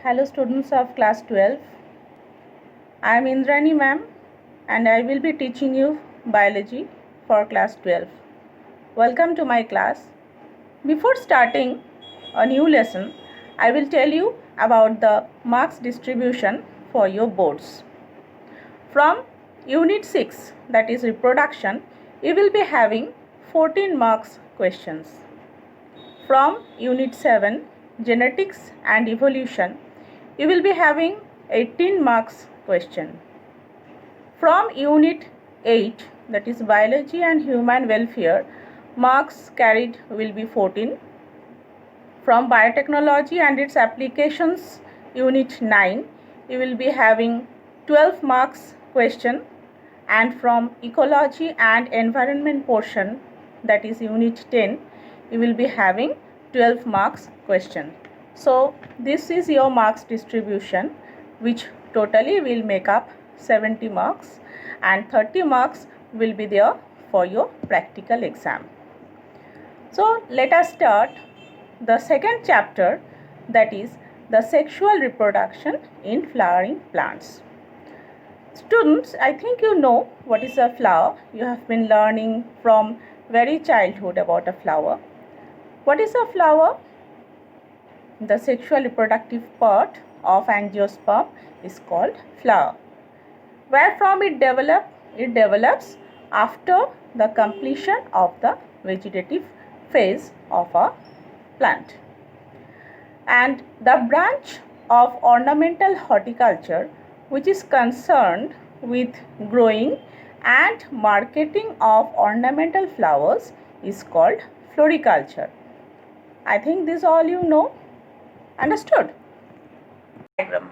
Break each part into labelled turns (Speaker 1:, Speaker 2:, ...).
Speaker 1: Hello students of class 12. I am Indrani ma'am and I will be teaching you biology for class 12. Welcome to my class. Before starting a new lesson, I will tell you about the marks distribution for your boards. From unit 6, that is reproduction, you will be having 14 marks questions. From unit 7, genetics and evolution, you will be having 18 marks question. From unit 8, that is biology and human welfare, marks carried will be 14. From biotechnology and its applications, unit 9, you will be having 12 marks question, and from ecology and environment portion, that is unit 10, you will be having 12 marks question. So this is your marks distribution, which totally will make up 70 marks, and 30 marks will be there for your practical exam. So let us start the second chapter, that is the sexual reproduction in flowering plants. Students, I think you know what is a flower. You have been learning from very childhood about a flower. What is a flower? The sexual reproductive part of angiosperm is called flower. Where from it develops? It develops after the completion of the vegetative phase of a plant. And the branch of ornamental horticulture, which is concerned with growing and marketing of ornamental flowers, is called floriculture. I think this all you know. Understood? Diagram.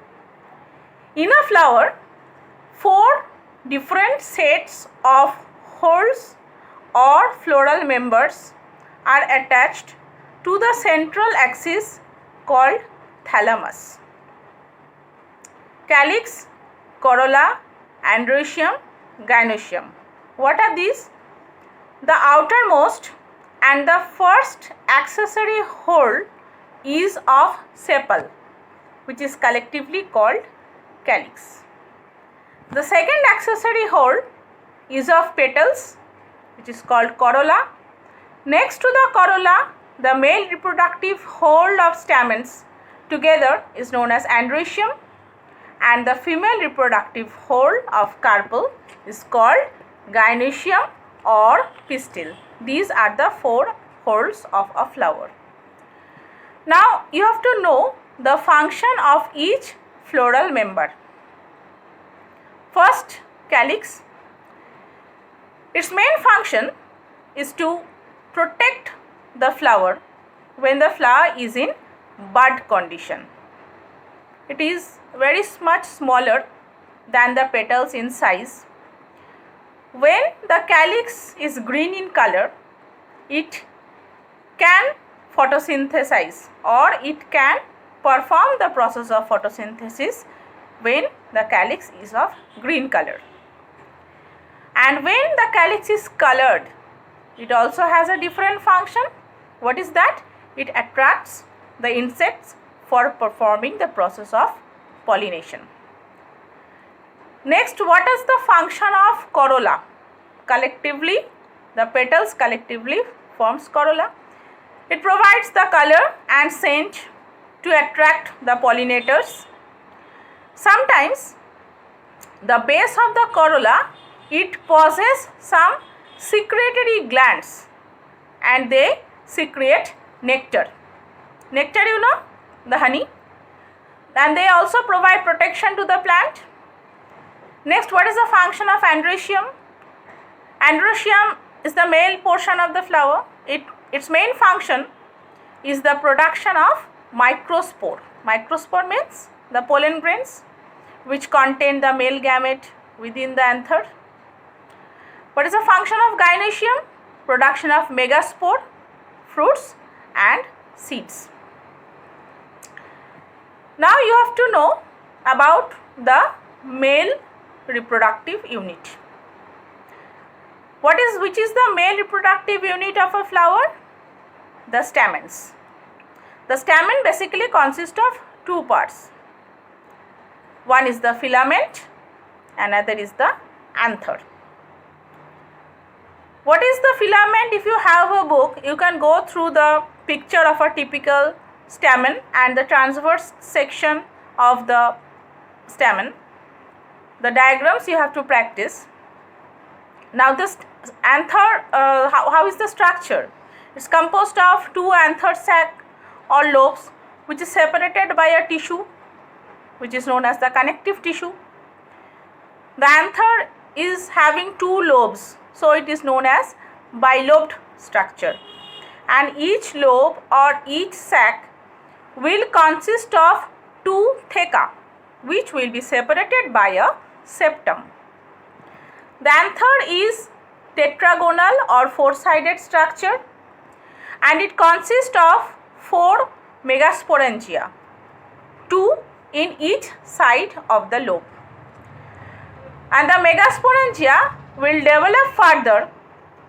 Speaker 1: In a flower, 4 different sets of whorls or floral members are attached to the central axis called thalamus. Calyx, corolla, androecium, gynoecium. What are these? The outermost and the first accessory whorl is of sepal, which is collectively called calyx. The second accessory whorl is of petals, which is called corolla. Next to the corolla, the male reproductive whorl of stamens together is known as androecium, and the female reproductive whorl of carpel is called gynoecium or pistil. These are the 4 whorls of a flower. Now you have to know the function of each floral member. First, calyx. Its main function is to protect the flower when the flower is in bud condition. It is very much smaller than the petals in size. When the calyx is green in color, it can photosynthesize, or it can perform the process of photosynthesis when the calyx is of green color. And when the calyx is colored, it also has a different function. What is that? It attracts the insects for performing the process of pollination. Next, what is the function of corolla? Collectively, the petals collectively forms corolla. It provides the color and scent to attract the pollinators. Sometimes the base of the corolla, it possesses some secretory glands, and they secrete nectar. Nectar, you know, the honey. And they also provide protection to the plant. Next, what is the function of androecium? Androecium is the male portion of the flower. Its main function is the production of microspore. Microspore means the pollen grains which contain the male gamete within the anther. What is the function of gynoecium? Production of megaspore, fruits and seeds. Now you have to know about the male reproductive unit. Which is the male reproductive unit of a flower? The stamens. The stamen basically consists of 2 parts. One is the filament, another is the anther. What is the filament? If you have a book, you can go through the picture of a typical stamen and the transverse section of the stamen. The diagrams you have to practice. Now this anther, how is the structure? It's composed of two anther sac or lobes which is separated by a tissue which is known as the connective tissue. The anther is having two lobes, so it is known as bilobed structure, and each lobe or each sac will consist of two theca which will be separated by a septum. The anther is tetragonal or four-sided structure, and it consists of four megasporangia, two in each side of the lobe. And the megasporangia will develop further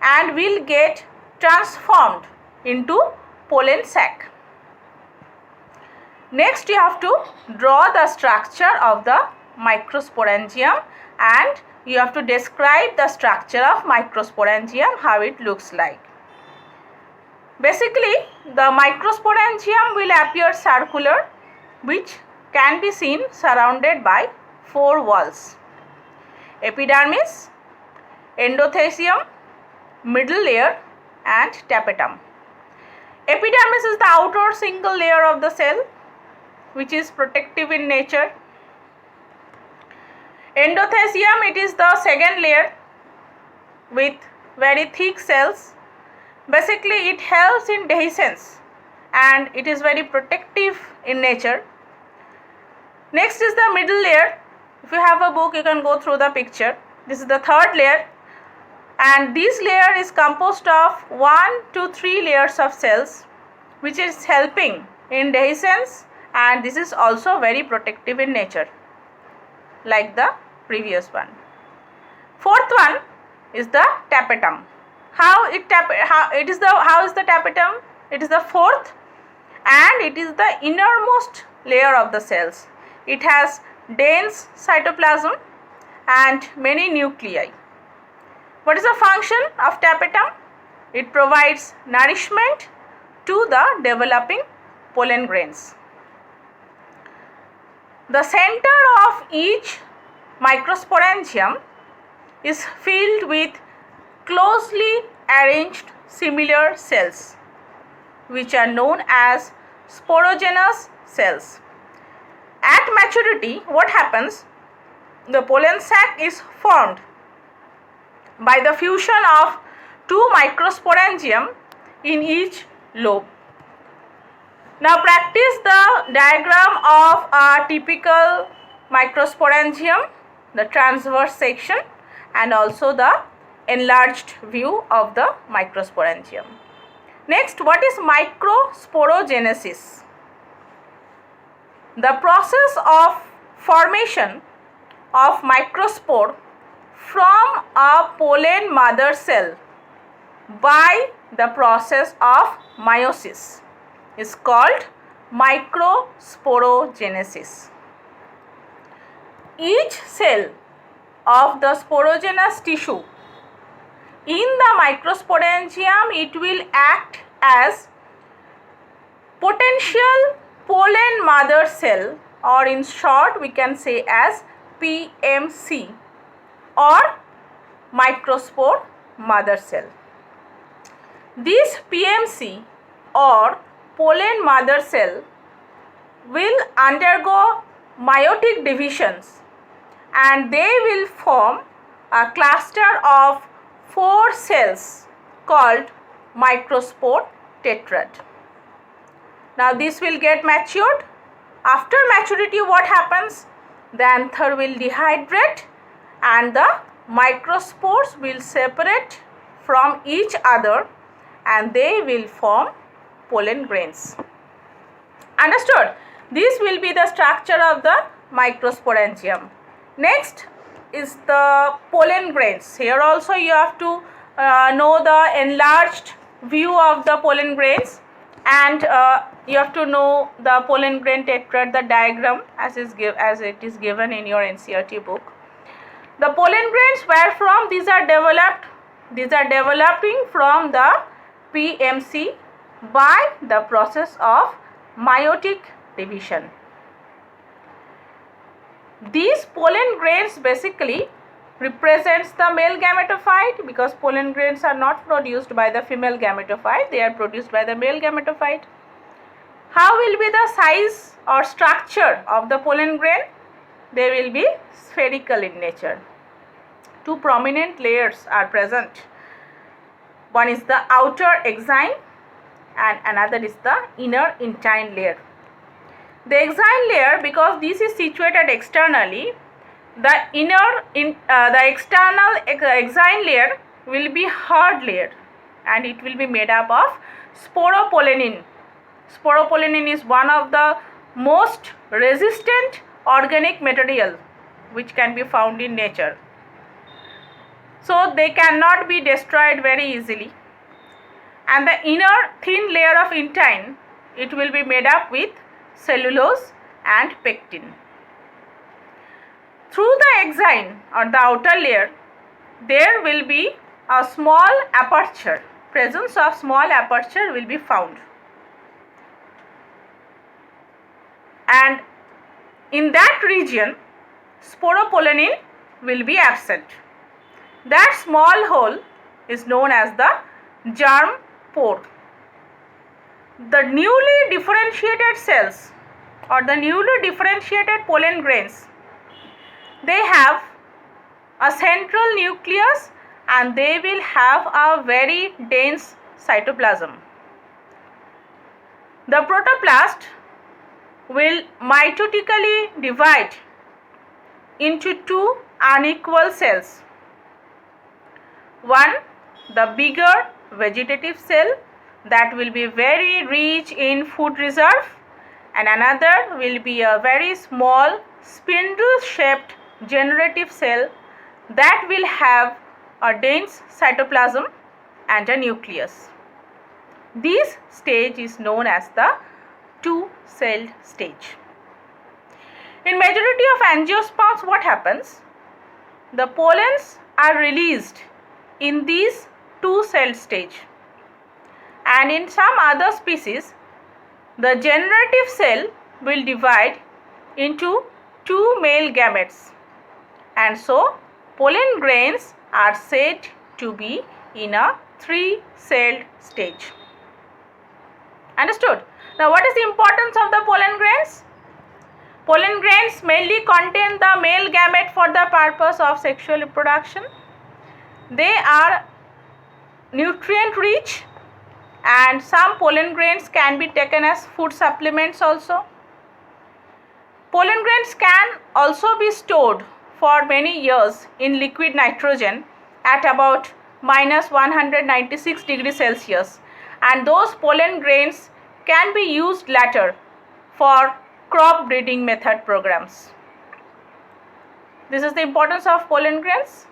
Speaker 1: and will get transformed into pollen sac. Next, you have to draw the structure of the microsporangium, and you have to describe the structure of microsporangium, how it looks like. Basically, the microsporangium will appear circular, which can be seen surrounded by four walls: epidermis, endothecium, middle layer and tapetum. Epidermis is the outer single layer of the cell which is protective in nature. Endothecium, it is the second layer with very thick cells. Basically, it helps in dehiscence and it is very protective in nature. Next is the middle layer. If you have a book, you can go through the picture. This is the third layer, and this layer is composed of 1 to 3 layers of cells which is helping in dehiscence, and this is also very protective in nature like the previous one. Fourth one is the tapetum. How is the tapetum? It is the fourth, and it is the innermost layer of the cells. It has dense cytoplasm and many nuclei. What is the function of tapetum? It provides nourishment to the developing pollen grains. The center of each microsporangium is filled with closely arranged similar cells which are known as sporogenous cells. At maturity, what happens? The pollen sac is formed by the fusion of two microsporangium in each lobe. Now practice the diagram of a typical microsporangium, the transverse section, and also the enlarged view of the microsporangium. Next, what is microsporogenesis? The process of formation of microspore from a pollen mother cell by the process of meiosis is called microsporogenesis. Each cell of the sporogenous tissue in the microsporangium, it will act as potential pollen mother cell, or in short we can say as PMC, or microspore mother cell. This PMC or pollen mother cell will undergo meiotic divisions, and they will form a cluster of 4 cells called microspore tetrad. Now this will get matured. After maturity, what happens? The anther will dehydrate and the microspores will separate from each other and they will form pollen grains. Understood? This will be the structure of the microsporangium. Next is the pollen grains. Here also you have to know the enlarged view of the pollen grains, and you have to know the pollen grain tetrad, the diagram as it is given in your NCERT book. The pollen grains where from these are developing from the PMC by the process of meiotic division. These pollen grains basically represents the male gametophyte, because pollen grains are not produced by the female gametophyte, they are produced by the male gametophyte. How will be the size or structure of the pollen grain? They will be spherical in nature. Two prominent layers are present. One is the outer exine and another is the inner intine layer. The exine layer, because this is situated externally, the external exine layer will be hard layer and it will be made up of sporopollenin. Sporopollenin is one of the most resistant organic material which can be found in nature. So they cannot be destroyed very easily. And the inner thin layer of intine, it will be made up with cellulose and pectin. Through the exine or the outer layer, there will be a small aperture. Presence of small aperture will be found. And in that region, sporopollenin will be absent. That small hole is known as the germ pore. The newly differentiated cells or the newly differentiated pollen grains, they have a central nucleus and they will have a very dense cytoplasm. The protoplast will mitotically divide into two unequal cells. One, the bigger vegetative cell that will be very rich in food reserve, and another will be a very small spindle shaped generative cell that will have a dense cytoplasm and a nucleus. This stage is known as the two-celled stage. In majority of angiosperms, what happens? The pollens are released in this two-celled stage, and in some other species the generative cell will divide into two male gametes, and so pollen grains are said to be in a three-celled stage. Understood? Now, what is the importance of the pollen grains? Pollen grains mainly contain the male gamete for the purpose of sexual reproduction. They are nutrient rich, and some pollen grains can be taken as food supplements also. Pollen grains can also be stored for many years in liquid nitrogen at about -196 degrees Celsius, and those pollen grains can be used later for crop breeding method programs. This is the importance of pollen grains.